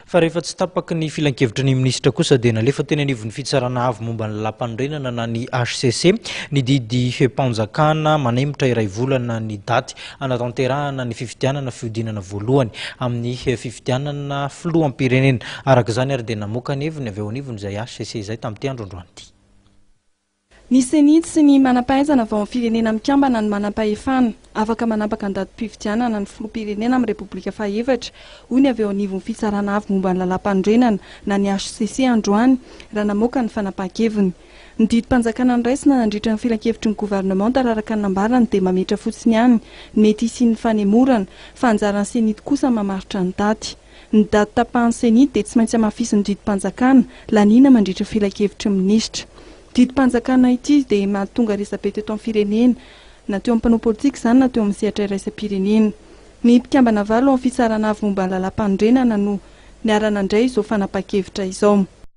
Fa rehefa tsy tapaky ny filan-kevitry ny minisitra kosa dia nalefa teny anivon'ny fitsarana avy momba ny lalam-pandrenana na ny HCC nididy fampanjakana manembotra iray volana ny daty anatanterahana ny fifidianana fiodinana voalohany amin'ny fifidianana filoham-pirenena. Araka izany ary dia namoaka ny heviny avy eo anivony izay HCC izay tamin'ity androandroany ity. Ny senity sy ny manam-pahaizana vao amin'ny firenena mikambana ny manam-pahefana afaka manapaka ny datim-pifidianana ny filoham-pirenena amin'ny Repoblika Fahefatra hoy ny avy eo anivon'ny fitsarana avy momba ny lalam-pandrenana na ny HCC androany raha namoaka ny fanapahan-keviny. Ny didim-panjakana niraisina nandritra ny filan-kevitry ny gouvernement araraka ny nambarany dia mametra fotsiny ihany mety hisian'ny fanemorana fa anjaran'ny senity kosa mamaritra ny daty. Ny daty tapahan'ny senity dia tsy maintsy hamafisy ny didim-panjakana lanina mandritra filan-kevitry minisitra. Didim-panjakana ity dia mahatonga resabe teto amin'ny firenena na teo amin'ny mpanao politika izany na teo amin'ny sehatra iraisam-pirenena. Ny mpikambana valo amin'ny fitsarana avy momba ny lalam-pandrenana no niara nandray izao fanapahan-kevitra izao.